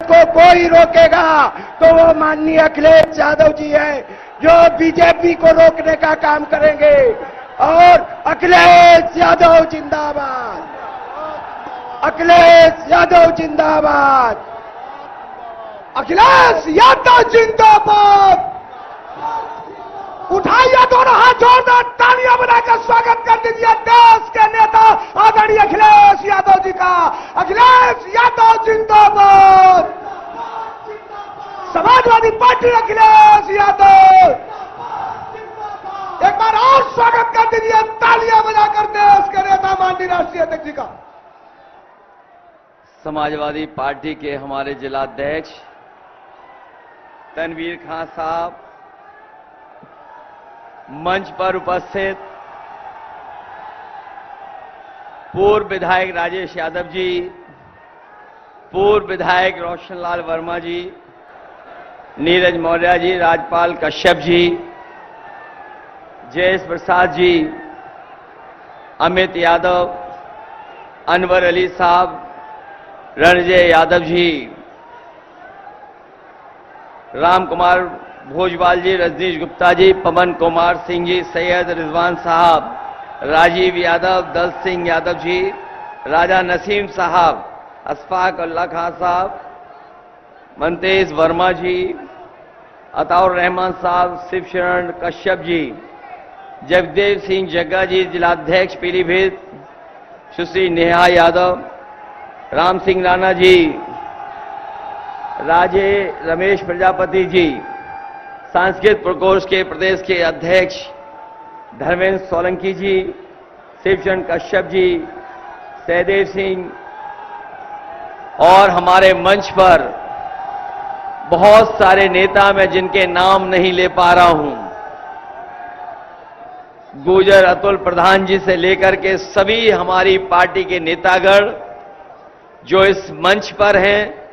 को कोई रोकेगा तो वो माननीय अखिलेश यादव जी हैं, जो बीजेपी को रोकने का काम करेंगे। और अखिलेश यादव जिंदाबाद, अखिलेश यादव जिंदाबाद, अखिलेश यादव जिंदाबाद। उठाइए दोनों हाथ, जोरदार तालियां बनाकर स्वागत कर दीजिए देश के नेता आदरणीय अखिलेश यादव जी का। अखिलेश यादव जिंदाबाद, समाजवादी पार्टी अखिलेश यादव। एक बार और स्वागत कर दीजिए तालियां बजाकर देश के नेता माननीय राष्ट्रीय अध्यक्ष जी का। समाजवादी पार्टी के हमारे जिलाध्यक्ष तनवीर खान साहब, मंच पर उपस्थित पूर्व विधायक राजेश यादव जी, पूर्व विधायक रोशनलाल वर्मा जी, नीरज मौर्य जी, राजपाल कश्यप जी, जयेश प्रसाद जी, अमित यादव, अनवर अली साहब, रणजय यादव जी, राम कुमार भोजवाल जी, रजनीश गुप्ता जी, पवन कुमार सिंह जी, सैयद रिजवान साहब, राजीव यादव, दल सिंह यादव जी, राजा नसीम साहब, अशफाक अल्लाह खान साहब, मंतेश वर्मा जी, अताउर रहमान साहब, शिव शरण कश्यप जी, जगदेव सिंह जग्गा जी, जिलाध्यक्ष पीलीभीत सुश्री नेहा यादव, राम सिंह राणा जी, राजे रमेश प्रजापति जी, सांस्कृतिक प्रकोष्ठ के प्रदेश के अध्यक्ष धर्मेंद्र सोलंकी जी, शिवचरण कश्यप जी, सहदेव सिंह, और हमारे मंच पर बहुत सारे नेता मैं जिनके नाम नहीं ले पा रहा हूं, गुजर अतुल प्रधान जी से लेकर के सभी हमारी पार्टी के नेतागण जो इस मंच पर हैं,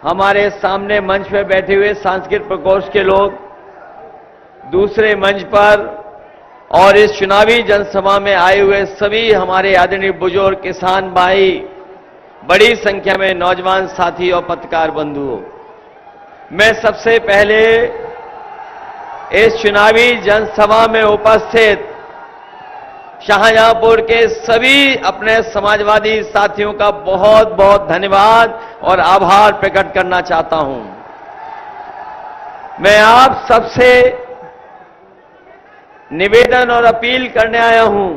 हमारे सामने मंच पर बैठे हुए सांस्कृतिक प्रकोष्ठ के लोग, दूसरे मंच पर और इस चुनावी जनसभा में आए हुए सभी हमारे आदरणीय बुजुर्ग किसान भाई, बड़ी संख्या में नौजवान साथी और पत्रकार बंधुओं, मैं सबसे पहले इस चुनावी जनसभा में उपस्थित शाहजहांपुर के सभी अपने समाजवादी साथियों का बहुत बहुत धन्यवाद और आभार प्रकट करना चाहता हूं। मैं आप सबसे निवेदन और अपील करने आया हूं,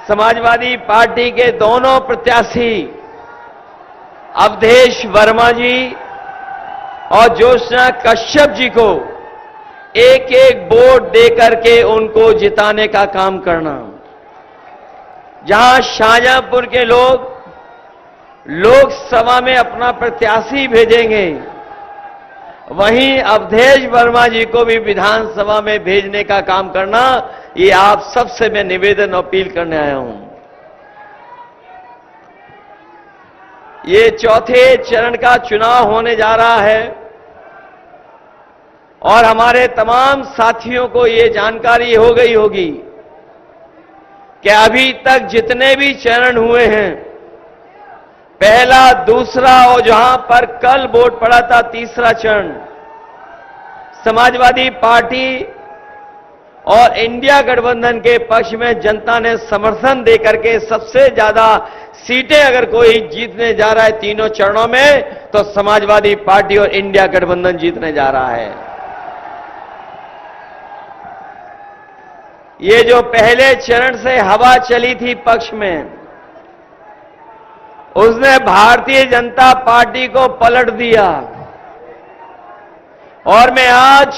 समाजवादी पार्टी के दोनों प्रत्याशी अवधेश वर्मा जी और ज्योत्सना कश्यप जी को एक एक वोट देकर के उनको जिताने का काम करना। जहां शाहजहांपुर के लोग लोकसभा में अपना प्रत्याशी भेजेंगे, वहीं अवधेश वर्मा जी को भी विधानसभा में भेजने का काम करना, ये आप सबसे मैं निवेदन अपील करने आया हूं। ये चौथे चरण का चुनाव होने जा रहा है और हमारे तमाम साथियों को ये जानकारी हो गई होगी कि अभी तक जितने भी चरण हुए हैं, पहला, दूसरा और जहां पर कल वोट पड़ा था तीसरा चरण, समाजवादी पार्टी और इंडिया गठबंधन के पक्ष में जनता ने समर्थन देकर के सबसे ज्यादा सीटें अगर कोई जीतने जा रहा है तीनों चरणों में, तो समाजवादी पार्टी और इंडिया गठबंधन जीतने जा रहा है। ये जो पहले चरण से हवा चली थी पक्ष में, उसने भारतीय जनता पार्टी को पलट दिया और मैं आज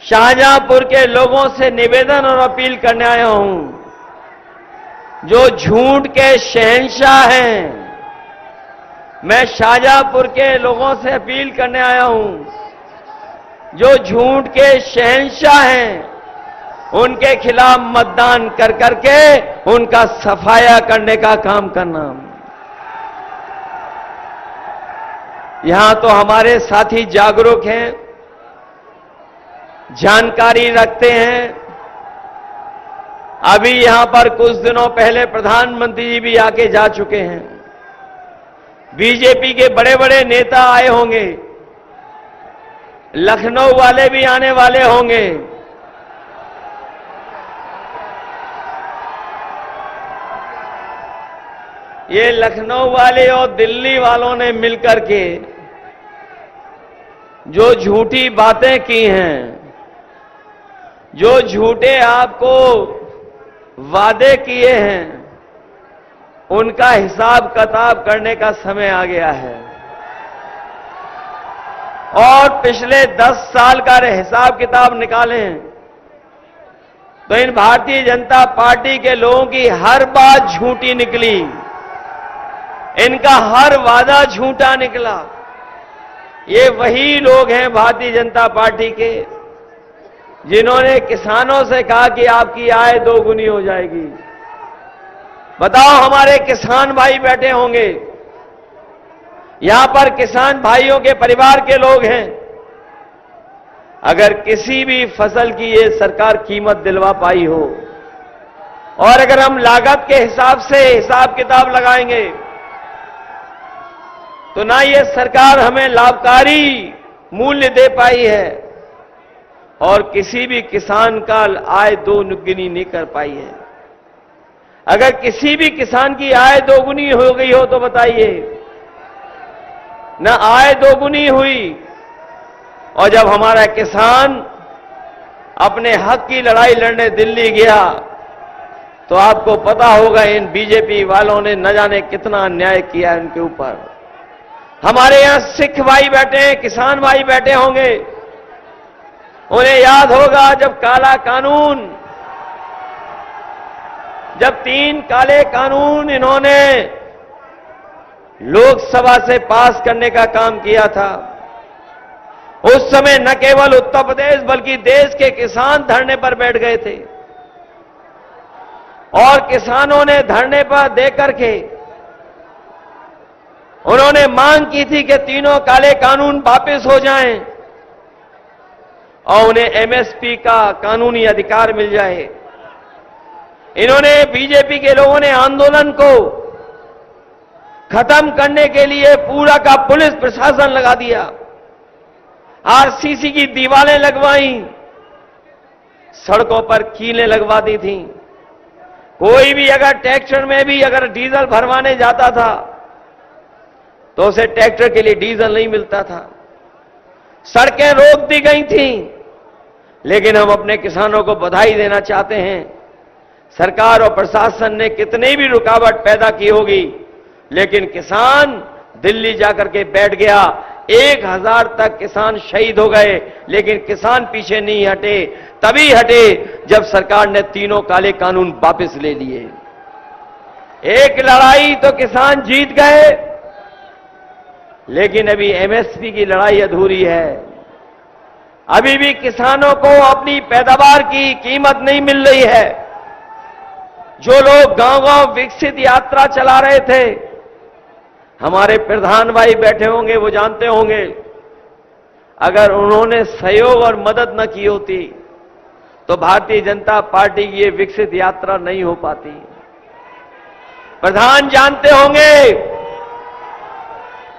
शाहजहांपुर के लोगों से निवेदन और अपील करने आया हूं, जो झूठ के शहंशाह हैं, मैं शाहजहांपुर के लोगों से अपील करने आया हूं, जो झूठ के शहंशाह हैं, उनके खिलाफ मतदान कर करके उनका सफाया करने का काम करना। यहां तो हमारे साथी जागरूक हैं, जानकारी रखते हैं। अभी यहां पर कुछ दिनों पहले प्रधानमंत्री जी भी आके जा चुके हैं। बीजेपी के बड़े बड़े नेता आए होंगे, लखनऊ वाले भी आने वाले होंगे। ये लखनऊ वाले और दिल्ली वालों ने मिलकर के जो झूठी बातें की हैं, जो झूठे आपको वादे किए हैं, उनका हिसाब किताब करने का समय आ गया है। और पिछले 10 साल का हिसाब किताब निकालें तो इन भारतीय जनता पार्टी के लोगों की हर बात झूठी निकली, इनका हर वादा झूठा निकला। ये वही लोग हैं भारतीय जनता पार्टी के जिन्होंने किसानों से कहा कि आपकी आय 2 गुनी हो जाएगी। बताओ, हमारे किसान भाई बैठे होंगे, यहां पर किसान भाइयों के परिवार के लोग हैं। अगर किसी भी फसल की ये सरकार कीमत दिलवा पाई हो और अगर हम लागत के हिसाब से हिसाब किताब लगाएंगे तो ना ये सरकार हमें लाभकारी मूल्य दे पाई है और किसी भी किसान का आय 2 गुनी नहीं कर पाई है। अगर किसी भी किसान की आय 2 गुनी हो गई हो तो बताइए, ना आय 2 गुनी हुई। और जब हमारा किसान अपने हक की लड़ाई लड़ने दिल्ली गया तो आपको पता होगा इन बीजेपी वालों ने न जाने कितना अन्याय किया है उनके ऊपर। हमारे यहां सिख भाई बैठे हैं, किसान भाई बैठे होंगे, उन्हें याद होगा जब काला कानून, जब 3 काले कानून इन्होंने लोकसभा से पास करने का काम किया था। उस समय न केवल उत्तर प्रदेश बल्कि देश के किसान धरने पर बैठ गए थे और किसानों ने धरने पर देकर के उन्होंने मांग की थी कि तीनों काले कानून वापस हो जाएं और उन्हें एमएसपी का कानूनी अधिकार मिल जाए। इन्होंने, बीजेपी के लोगों ने आंदोलन को खत्म करने के लिए पूरा का पुलिस प्रशासन लगा दिया, आरसीसी की दीवारें लगवाई, सड़कों पर कीलें लगवा दी थी। कोई भी अगर ट्रैक्टर में भी अगर डीजल भरवाने जाता था तो उसे ट्रैक्टर के लिए डीजल नहीं मिलता था। सड़कें रोक दी गई थी। लेकिन हम अपने किसानों को बधाई देना चाहते हैं, सरकार और प्रशासन ने कितनी भी रुकावट पैदा की होगी लेकिन किसान दिल्ली जाकर के बैठ गया। 1000 तक किसान शहीद हो गए लेकिन किसान पीछे नहीं हटे। तभी हटे जब सरकार ने तीनों काले कानून वापस ले लिए। एक लड़ाई तो किसान जीत गए लेकिन अभी एमएसपी की लड़ाई अधूरी है। अभी भी किसानों को अपनी पैदावार की कीमत नहीं मिल रही है। जो लोग गांव-गांव विकसित यात्रा चला रहे थे, हमारे प्रधान भाई बैठे होंगे, वो जानते होंगे, अगर उन्होंने सहयोग और मदद न की होती तो भारतीय जनता पार्टी की ये विकसित यात्रा नहीं हो पाती। प्रधान जानते होंगे,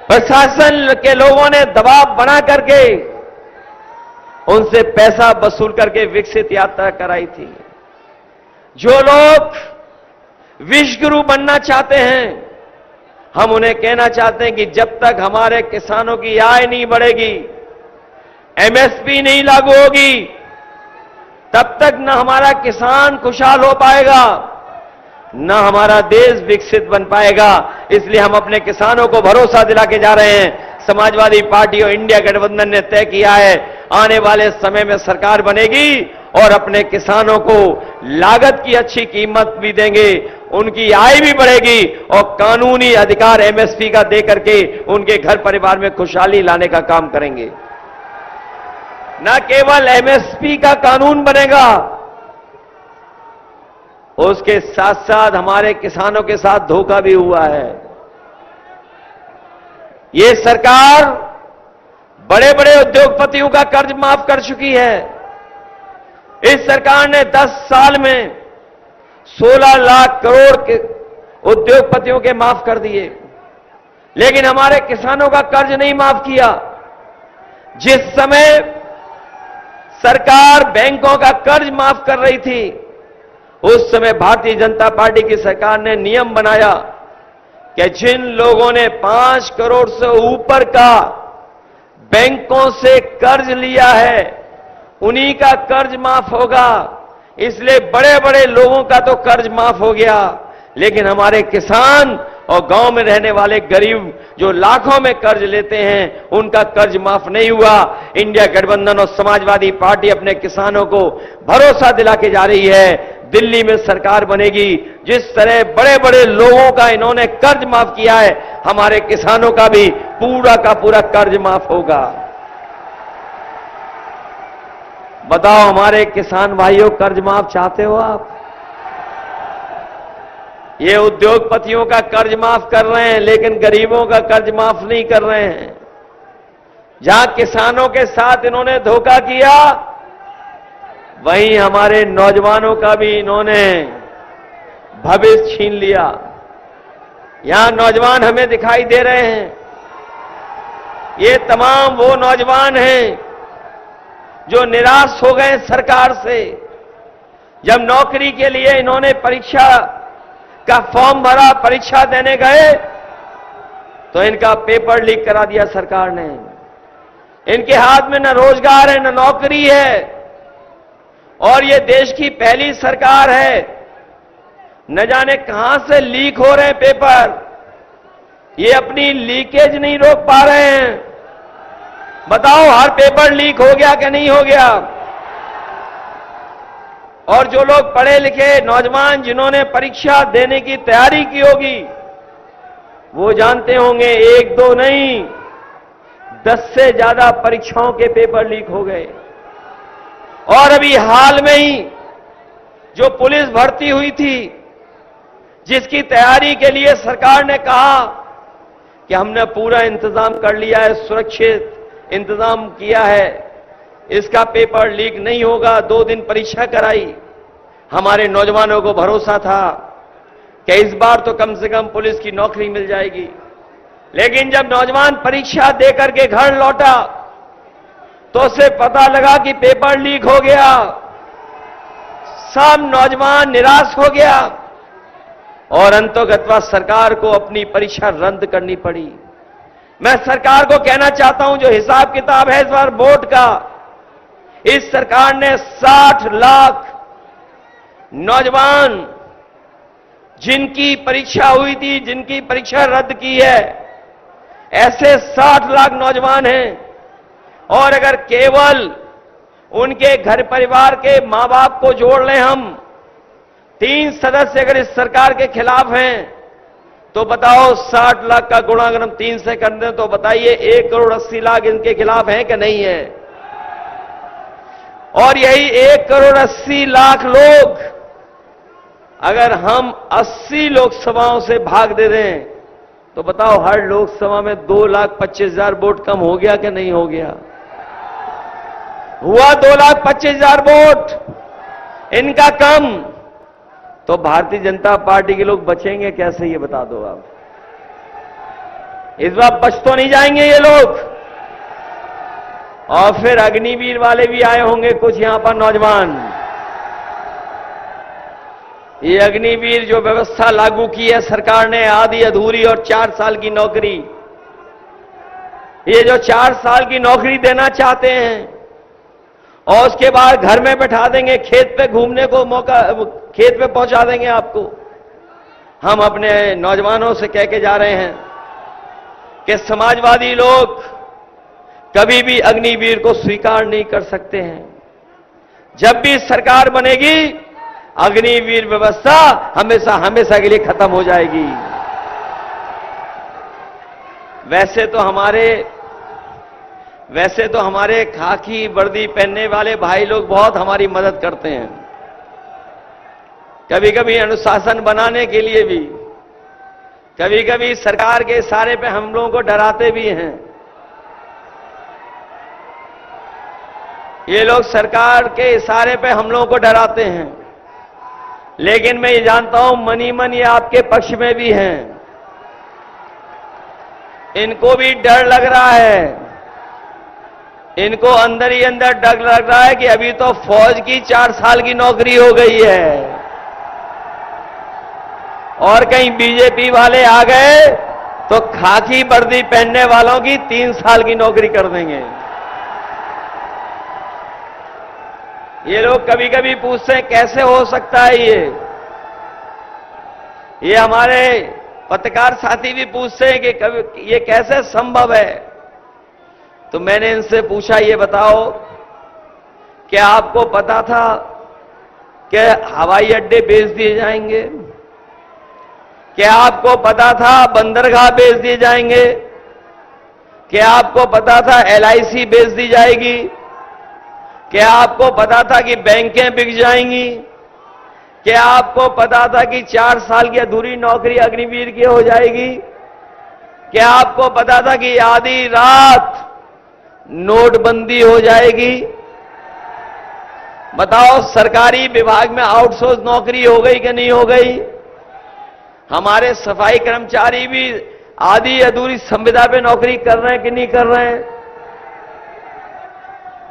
प्रशासन के लोगों ने दबाव बना करके उनसे पैसा वसूल करके विकसित यात्रा कराई थी। जो लोग विश्वगुरु बनना चाहते हैं, हम उन्हें कहना चाहते हैं कि जब तक हमारे किसानों की आय नहीं बढ़ेगी, एमएसपी नहीं लागू होगी, तब तक न हमारा किसान खुशहाल हो पाएगा, न हमारा देश विकसित बन पाएगा। इसलिए हम अपने किसानों को भरोसा दिला के जा रहे हैं। समाजवादी पार्टी और इंडिया गठबंधन ने तय किया है, आने वाले समय में सरकार बनेगी और अपने किसानों को लागत की अच्छी कीमत भी देंगे, उनकी आय भी बढ़ेगी और कानूनी अधिकार एमएसपी का देकर के उनके घर परिवार में खुशहाली लाने का काम करेंगे। न केवल एमएसपी का कानून बनेगा, उसके साथ साथ हमारे किसानों के साथ धोखा भी हुआ है। ये सरकार बड़े बड़े उद्योगपतियों का कर्ज माफ कर चुकी है। इस सरकार ने 10 साल में 16 लाख करोड़ के उद्योगपतियों के माफ कर दिए। लेकिन हमारे किसानों का कर्ज नहीं माफ किया। जिस समय सरकार बैंकों का कर्ज माफ कर रही थी, उस समय भारतीय जनता पार्टी की सरकार ने नियम बनाया कि जिन लोगों ने 5 करोड़ से ऊपर का बैंकों से कर्ज लिया है, उन्हीं का कर्ज माफ होगा। इसलिए बड़े बड़े लोगों का तो कर्ज माफ हो गया, लेकिन हमारे किसान और गांव में रहने वाले गरीब जो लाखों में कर्ज लेते हैं, उनका कर्ज माफ नहीं हुआ। इंडिया गठबंधन और समाजवादी पार्टी अपने किसानों को भरोसा दिला के जा रही है, दिल्ली में सरकार बनेगी। जिस तरह बड़े बड़े लोगों का इन्होंने कर्ज माफ किया है, हमारे किसानों का भी पूरा का पूरा कर्ज माफ होगा। बताओ हमारे किसान भाइयों, कर्ज माफ चाहते हो आप? ये उद्योगपतियों का कर्ज माफ कर रहे हैं, लेकिन गरीबों का कर्ज माफ नहीं कर रहे हैं। जहां किसानों के साथ इन्होंने धोखा किया, वहीं हमारे नौजवानों का भी इन्होंने भविष्य छीन लिया। यहां नौजवान हमें दिखाई दे रहे हैं। ये तमाम वो नौजवान हैं जो निराश हो गए सरकार से। जब नौकरी के लिए इन्होंने परीक्षा का फॉर्म भरा, परीक्षा देने गए, तो इनका पेपर लीक करा दिया सरकार ने। इनके हाथ में न रोजगार है, न नौकरी है, और ये देश की पहली सरकार है। न जाने कहां से लीक हो रहे हैं पेपर, ये अपनी लीकेज नहीं रोक पा रहे हैं। बताओ, हर पेपर लीक हो गया कि नहीं हो गया? और जो लोग पढ़े लिखे नौजवान जिन्होंने परीक्षा देने की तैयारी की होगी, वो जानते होंगे 1-2 नहीं, 10 से ज्यादा परीक्षाओं के पेपर लीक हो गए। और अभी हाल में ही जो पुलिस भर्ती हुई थी, जिसकी तैयारी के लिए सरकार ने कहा कि हमने पूरा इंतजाम कर लिया है, सुरक्षित इंतजाम किया है, इसका पेपर लीक नहीं होगा, 2 दिन परीक्षा कराई। हमारे नौजवानों को भरोसा था कि इस बार तो कम से कम पुलिस की नौकरी मिल जाएगी। लेकिन जब नौजवान परीक्षा देकर के घर लौटा, तो उसे पता लगा कि पेपर लीक हो गया। सब नौजवान निराश हो गया और अंततः सरकार को अपनी परीक्षा रद्द करनी पड़ी। मैं सरकार को कहना चाहता हूं, जो हिसाब किताब है इस बार बोर्ड का, इस सरकार ने 60 लाख नौजवान जिनकी परीक्षा हुई थी, जिनकी परीक्षा रद्द की है, ऐसे 60 लाख नौजवान हैं। और अगर केवल उनके घर परिवार के मां बाप को जोड़ लें हम, 3 सदस्य अगर इस सरकार के खिलाफ हैं, तो बताओ 60 लाख का गुणा अगर हम 3 से कर दें, तो बताइए 1 करोड़ 80 लाख इनके खिलाफ हैं कि नहीं है? और यही 1 करोड़ 80 लाख लोग अगर हम 80 लोकसभाओं से भाग दे दें, तो बताओ हर लोकसभा में 2,25,000 वोट कम हो गया कि नहीं हो गया? हुआ 2,25,000 वोट इनका कम। तो भारतीय जनता पार्टी के लोग बचेंगे कैसे, ये बता दो आप। इस बार बच तो नहीं जाएंगे ये लोग। और फिर अग्निवीर वाले भी आए होंगे कुछ यहां पर नौजवान। ये अग्निवीर जो व्यवस्था लागू की है सरकार ने, आधी अधूरी और 4 साल की नौकरी, ये जो 4 साल की नौकरी देना चाहते हैं और उसके बाद घर में बैठा देंगे, खेत पे घूमने को मौका, खेत पे पहुंचा देंगे आपको। हम अपने नौजवानों से कह के जा रहे हैं कि समाजवादी लोग कभी भी अग्निवीर को स्वीकार नहीं कर सकते हैं। जब भी सरकार बनेगी, अग्निवीर व्यवस्था हमेशा हमेशा के लिए खत्म हो जाएगी। वैसे तो हमारे खाकी वर्दी पहनने वाले भाई लोग बहुत हमारी मदद करते हैं, कभी कभी अनुशासन बनाने के लिए भी, कभी कभी सरकार के इशारे पे हम लोगों को डराते भी हैं। ये लोग सरकार के इशारे पे हम लोगों को डराते हैं, लेकिन मैं ये जानता हूं मनी मन ये आपके पक्ष में भी हैं। इनको भी डर लग रहा है, इनको अंदर ही अंदर डर लग रहा है कि अभी तो फौज की 4 साल की नौकरी हो गई है और कहीं बीजेपी वाले आ गए तो खाकी वर्दी पहनने वालों की 3 साल की नौकरी कर देंगे। ये लोग कभी कभी पूछते हैं कैसे हो सकता है ये हमारे पत्रकार साथी भी पूछते हैं कि कभी ये कैसे संभव है। तो मैंने इनसे पूछा, ये बताओ क्या आपको पता था कि हवाई अड्डे बेच दिए जाएंगे? क्या आपको पता था बंदरगाह बेच दिए जाएंगे? क्या आपको पता था LIC बेच दी जाएगी? क्या आपको पता था कि बैंकें बिक जाएंगी? क्या आपको पता था कि 4 साल की अधूरी नौकरी अग्निवीर की हो जाएगी? क्या आपको पता था कि आधी रात नोटबंदी हो जाएगी? बताओ, सरकारी विभाग में आउटसोर्स नौकरी हो गई कि नहीं हो गई? हमारे सफाई कर्मचारी भी आधी अधूरी संविदा पे नौकरी कर रहे हैं कि नहीं कर रहे हैं?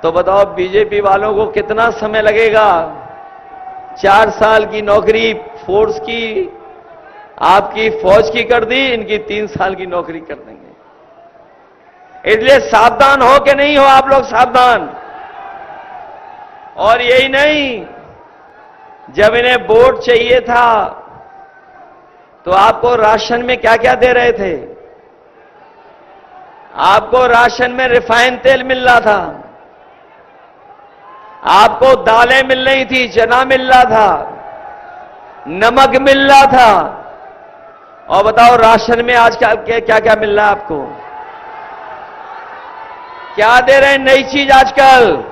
तो बताओ बीजेपी वालों को कितना समय लगेगा? 4 साल की नौकरी फोर्स की, आपकी फौज की कर दी, इनकी 3 साल की नौकरी कर देंगे। इसलिए सावधान हो कि नहीं हो आप लोग? सावधान। और यही नहीं, जब इन्हें वोट चाहिए था तो आपको राशन में क्या क्या दे रहे थे? आपको राशन में रिफाइंड तेल मिल रहा था, आपको दालें मिल रही थी, चना मिल रहा था, नमक मिल रहा था। और बताओ राशन में आजकल क्या क्या मिल रहा है आपको? क्या दे रहे हैं नई चीज आजकल?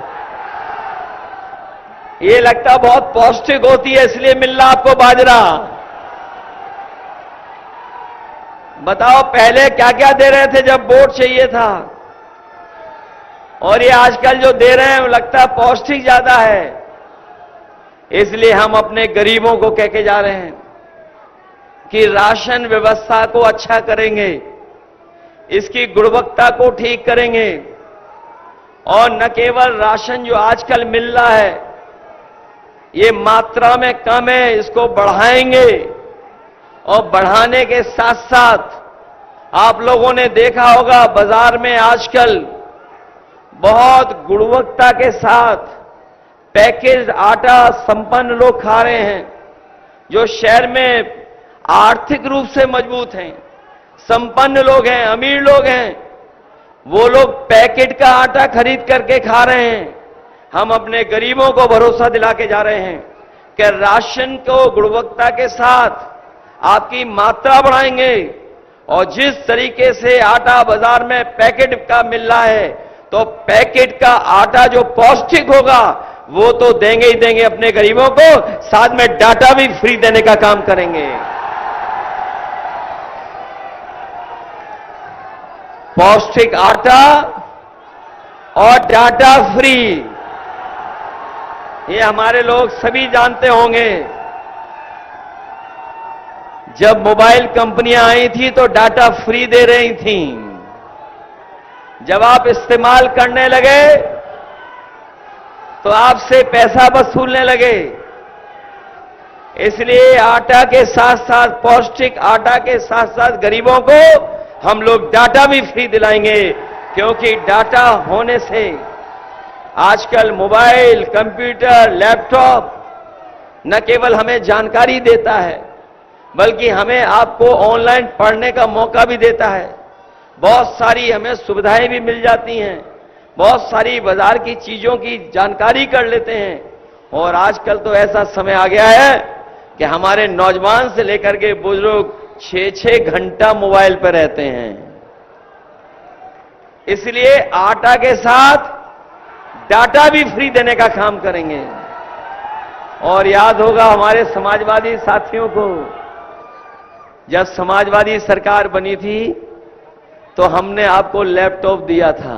ये लगता बहुत पौष्टिक होती है इसलिए मिल रहा आपको बाजरा। बताओ पहले क्या क्या दे रहे थे जब वोट चाहिए था? और ये आजकल जो दे रहे हैं वो लगता है पौष्टिक ज्यादा है। इसलिए हम अपने गरीबों को कह के जा रहे हैं कि राशन व्यवस्था को अच्छा करेंगे, इसकी गुणवत्ता को ठीक करेंगे और न केवल राशन जो आजकल मिल रहा है ये मात्रा में कम है, इसको बढ़ाएंगे। और बढ़ाने के साथ साथ आप लोगों ने देखा होगा बाजार में आजकल बहुत गुणवत्ता के साथ पैकेज आटा संपन्न लोग खा रहे हैं, जो शहर में आर्थिक रूप से मजबूत हैं, संपन्न लोग हैं, अमीर लोग हैं, वो लोग पैकेट का आटा खरीद करके खा रहे हैं। हम अपने गरीबों को भरोसा दिला के जा रहे हैं कि राशन को गुणवत्ता के साथ आपकी मात्रा बढ़ाएंगे और जिस तरीके से आटा बाजार में पैकेट का मिल रहा है तो पैकेट का आटा जो पौष्टिक होगा वो तो देंगे ही देंगे अपने गरीबों को, साथ में डाटा भी फ्री देने का काम करेंगे। पौष्टिक आटा और डाटा फ्री, ये हमारे लोग सभी जानते होंगे। जब मोबाइल कंपनियां आई थी तो डाटा फ्री दे रही थी, जब आप इस्तेमाल करने लगे तो आपसे पैसा वसूलने लगे। इसलिए आटा के साथ साथ, पौष्टिक आटा के साथ साथ गरीबों को हम लोग डाटा भी फ्री दिलाएंगे, क्योंकि डाटा होने से आजकल मोबाइल, कंप्यूटर, लैपटॉप न केवल हमें जानकारी देता है बल्कि हमें आपको ऑनलाइन पढ़ने का मौका भी देता है। बहुत सारी हमें सुविधाएं भी मिल जाती हैं, बहुत सारी बाजार की चीजों की जानकारी कर लेते हैं। और आजकल तो ऐसा समय आ गया है कि हमारे नौजवान से लेकर के बुजुर्ग 6-6 घंटा मोबाइल पर रहते हैं। इसलिए आटा के साथ डाटा भी फ्री देने का काम करेंगे। और याद होगा हमारे समाजवादी साथियों को, जब समाजवादी सरकार बनी थी तो हमने आपको लैपटॉप दिया था,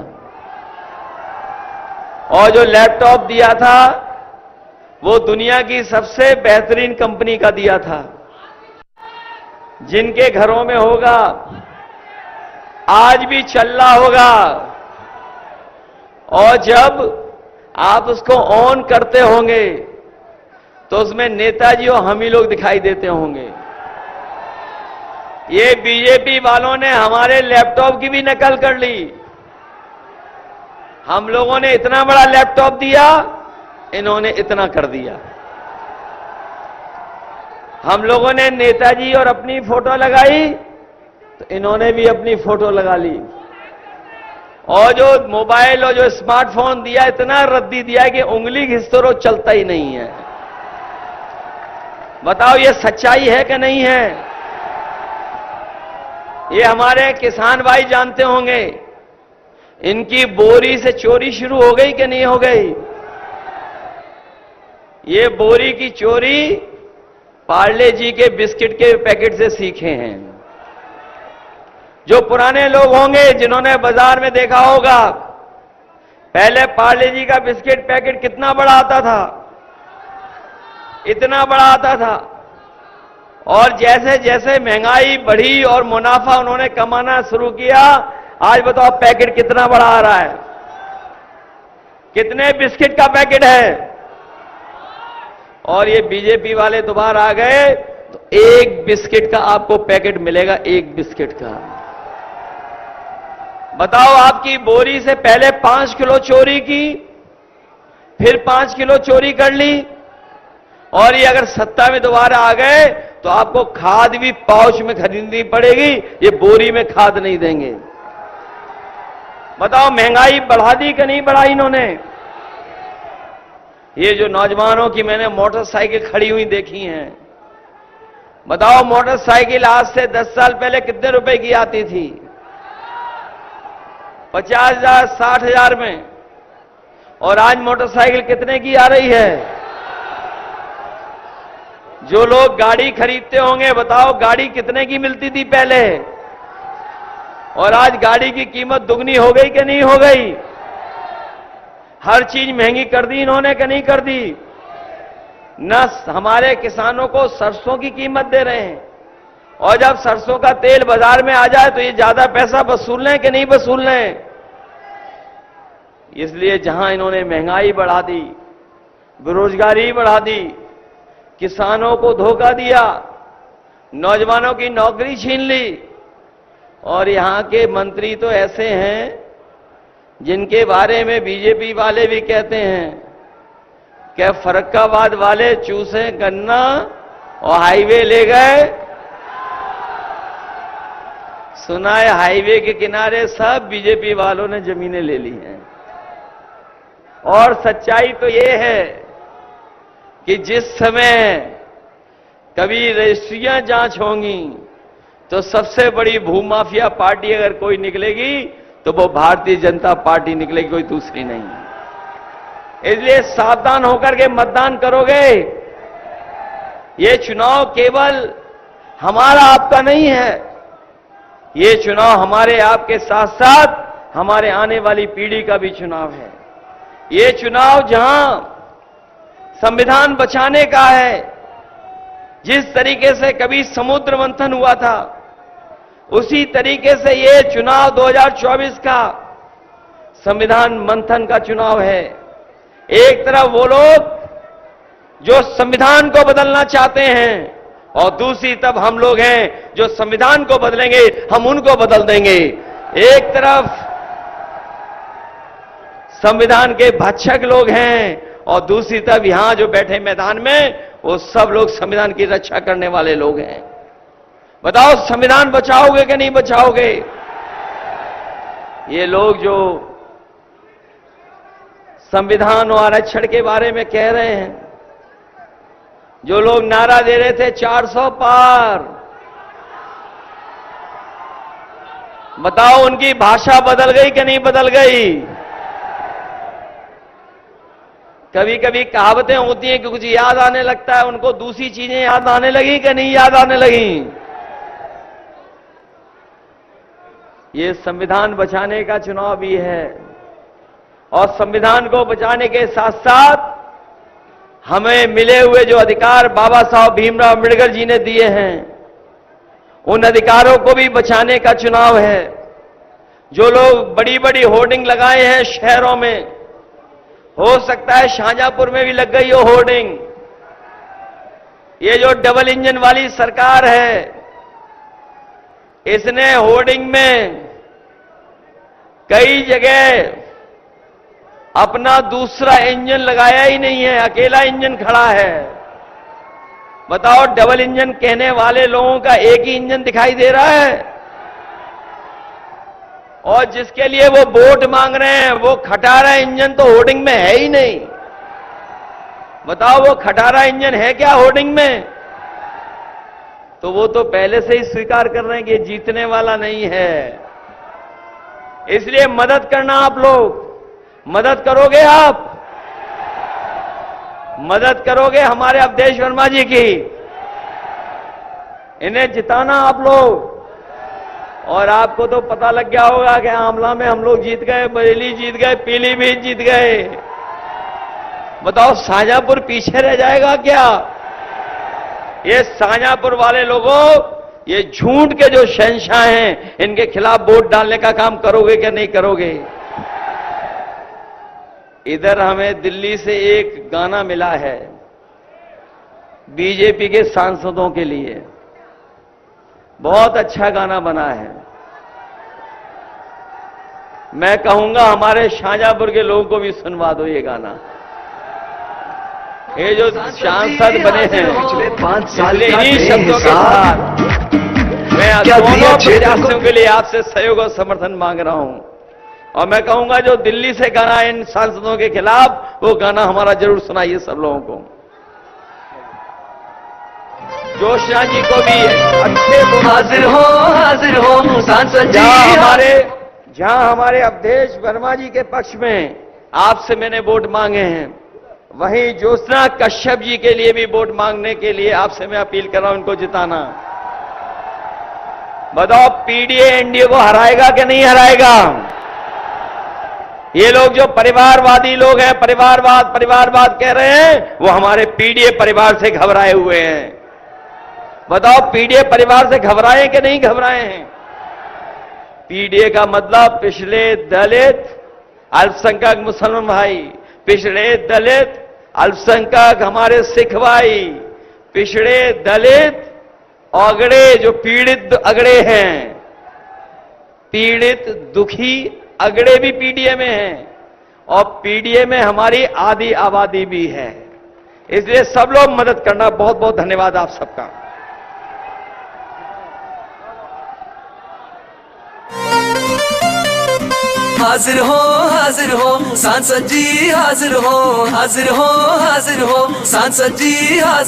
और जो लैपटॉप दिया था वो दुनिया की सबसे बेहतरीन कंपनी का दिया था। जिनके घरों में होगा आज भी चल रहा होगा, और जब आप उसको ऑन करते होंगे तो उसमें नेताजी और हम ही लोग दिखाई देते होंगे। ये बीजेपी वालों ने हमारे लैपटॉप की भी नकल कर ली। हम लोगों ने इतना बड़ा लैपटॉप दिया, इन्होंने इतना कर दिया। हम लोगों ने नेताजी और अपनी फोटो लगाई तो इन्होंने भी अपनी फोटो लगा ली। और जो मोबाइल और जो स्मार्टफोन दिया, इतना रद्दी दिया कि उंगली घिसते रहो, चलता ही नहीं है। बताओ ये सच्चाई है कि नहीं है? ये हमारे किसान भाई जानते होंगे, इनकी बोरी से चोरी शुरू हो गई कि नहीं हो गई? ये बोरी की चोरी पार्ले जी के बिस्किट के पैकेट से सीखे हैं। जो पुराने लोग होंगे जिन्होंने बाजार में देखा होगा, पहले पार्ले जी का बिस्किट पैकेट कितना बड़ा आता था, इतना बड़ा आता था। और जैसे जैसे महंगाई बढ़ी और मुनाफा उन्होंने कमाना शुरू किया, आज बताओ पैकेट कितना बड़ा आ रहा है? कितने बिस्किट का पैकेट है? और ये बीजेपी वाले दोबारा आ गए तो एक बिस्किट का आपको पैकेट मिलेगा, एक बिस्किट का। बताओ, आपकी बोरी से पहले 5 किलो चोरी की, फिर 5 किलो चोरी कर ली, और ये अगर सत्ता में दोबारा आ गए तो आपको खाद भी पाउच में खरीदनी पड़ेगी, ये बोरी में खाद नहीं देंगे। बताओ, महंगाई बढ़ा दी कि नहीं बढ़ाई इन्होंने? ये जो नौजवानों की मैंने मोटरसाइकिल खड़ी हुई देखी हैं, बताओ मोटरसाइकिल आज से 10 साल पहले कितने रुपए की आती थी? 50,000, 60,000 में। और आज मोटरसाइकिल कितने की आ रही है? जो लोग गाड़ी खरीदते होंगे, बताओ गाड़ी कितने की मिलती थी पहले, और आज गाड़ी की कीमत दुगनी हो गई कि नहीं हो गई? हर चीज महंगी कर दी इन्होंने कि नहीं कर दी? न हमारे किसानों को सरसों की कीमत दे रहे हैं, और जब सरसों का तेल बाजार में आ जाए तो ये ज्यादा पैसा वसूल लें कि नहीं वसूल लें? इसलिए जहां इन्होंने महंगाई बढ़ा दी, बेरोजगारी बढ़ा दी, किसानों को धोखा दिया, नौजवानों की नौकरी छीन ली, और यहां के मंत्री तो ऐसे हैं जिनके बारे में बीजेपी वाले भी कहते हैं कि फर्रुखाबाद वाले चूसे गन्ना और हाईवे ले गए। सुना है हाईवे के किनारे सब बीजेपी वालों ने जमीनें ले ली हैं। और सच्चाई तो ये है कि जिस समय कभी रजिस्ट्रियां जांच होंगी तो सबसे बड़ी भूमाफिया पार्टी अगर कोई निकलेगी तो वो भारतीय जनता पार्टी निकलेगी, कोई दूसरी नहीं। इसलिए सावधान होकर के मतदान करोगे। ये चुनाव केवल हमारा आपका नहीं है, ये चुनाव हमारे आपके साथ साथ हमारे आने वाली पीढ़ी का भी चुनाव है। ये चुनाव जहां संविधान बचाने का है, जिस तरीके से कभी समुद्र मंथन हुआ था, उसी तरीके से ये चुनाव 2024 का संविधान मंथन का चुनाव है। एक तरफ वो लोग जो संविधान को बदलना चाहते हैं, और दूसरी तरफ हम लोग हैं जो संविधान को बदलेंगे, हम उनको बदल देंगे। एक तरफ संविधान के भक्षक लोग हैं, और दूसरी तरफ यहां जो बैठे मैदान में वो सब लोग संविधान की रक्षा करने वाले लोग हैं। बताओ, संविधान बचाओगे कि नहीं बचाओगे? ये लोग जो संविधान और आरक्षण के बारे में कह रहे हैं, जो लोग नारा दे रहे थे 400 पार, बताओ उनकी भाषा बदल गई कि नहीं बदल गई? कभी कभी कहावतें होती हैं कि कुछ याद आने लगता है, उनको दूसरी चीजें याद आने लगी कि नहीं याद आने लगी? ये संविधान बचाने का चुनाव भी है, और संविधान को बचाने के साथ साथ हमें मिले हुए जो अधिकार बाबा साहब भीमराव अम्बेडकर जी ने दिए हैं, उन अधिकारों को भी बचाने का चुनाव है। जो लोग बड़ी बड़ी होर्डिंग लगाए हैं शहरों में, हो सकता है शाहजहांपुर में भी लग गई हो होर्डिंग। ये जो डबल इंजन वाली सरकार है, इसने होर्डिंग में कई जगह अपना दूसरा इंजन लगाया ही नहीं है, अकेला इंजन खड़ा है। बताओ, डबल इंजन कहने वाले लोगों का एक ही इंजन दिखाई दे रहा है, और जिसके लिए वो वोट मांग रहे हैं वो खटारा इंजन तो होर्डिंग में है ही नहीं। बताओ, वो खटारा इंजन है क्या होर्डिंग में? तो वो तो पहले से ही स्वीकार कर रहे हैं कि जीतने वाला नहीं है। इसलिए मदद करना, आप लोग मदद करोगे, आप मदद करोगे हमारे अवधेश वर्मा जी की, इन्हें जिताना आप लोग। और आपको तो पता लग गया होगा कि आमला में हम लोग जीत गए, बरेली जीत गए, पीलीभीत जीत गए। बताओ, शाहजहांपुर पीछे रह जाएगा क्या? ये शाहजहांपुर वाले लोगों, ये झूठ के जो शहंशाह हैं, इनके खिलाफ वोट डालने का काम करोगे क्या नहीं करोगे? इधर हमें दिल्ली से एक गाना मिला है बीजेपी के सांसदों के लिए, बहुत अच्छा गाना बना है। मैं कहूंगा हमारे शाहजहांपुर के लोगों को भी सुनवा दो ये गाना। ये जो सांसद बने हैं पिछले 5 साल का इन्हीं शब्दों के साथ मैं दोनों प्रत्याशियों के लिए आपसे सहयोग और समर्थन मांग रहा हूं। और मैं कहूंगा जो दिल्ली से गाना इन सांसदों के खिलाफ, वो गाना हमारा जरूर सुनाइए सब लोगों को। जोशिया जी को भी अच्छे हाजिर हो सांसद जी। जहां हमारे अवधेश वर्मा जी के पक्ष में आपसे मैंने वोट मांगे हैं, वहीं ज्योत्सना कश्यप जी के लिए भी वोट मांगने के लिए आपसे मैं अपील कर रहा हूं, इनको जिताना। बताओ, पीडीए एनडीए को हराएगा कि नहीं हराएगा? ये लोग जो परिवारवादी लोग हैं, परिवारवाद कह रहे हैं, वो हमारे पीडीए परिवार से घबराए हुए हैं। बताओ, पीडीए परिवार से घबराए कि नहीं घबराए हैं? पीडीए का मतलब पिछड़े दलित अल्पसंख्यक मुसलमान भाई, पिछड़े दलित अल्पसंख्यक हमारे सिख भाई, पिछड़े दलित अगड़े जो पीड़ित अगड़े हैं, पीड़ित दुखी अगड़े भी पीडीए में हैं, और पीडीए में हमारी आधी आबादी भी है। इसलिए सब लोग मदद करना। बहुत बहुत धन्यवाद आप सबका। हाजिर हो सांसद जी, हाजिर हो सांसद जी, हाजिर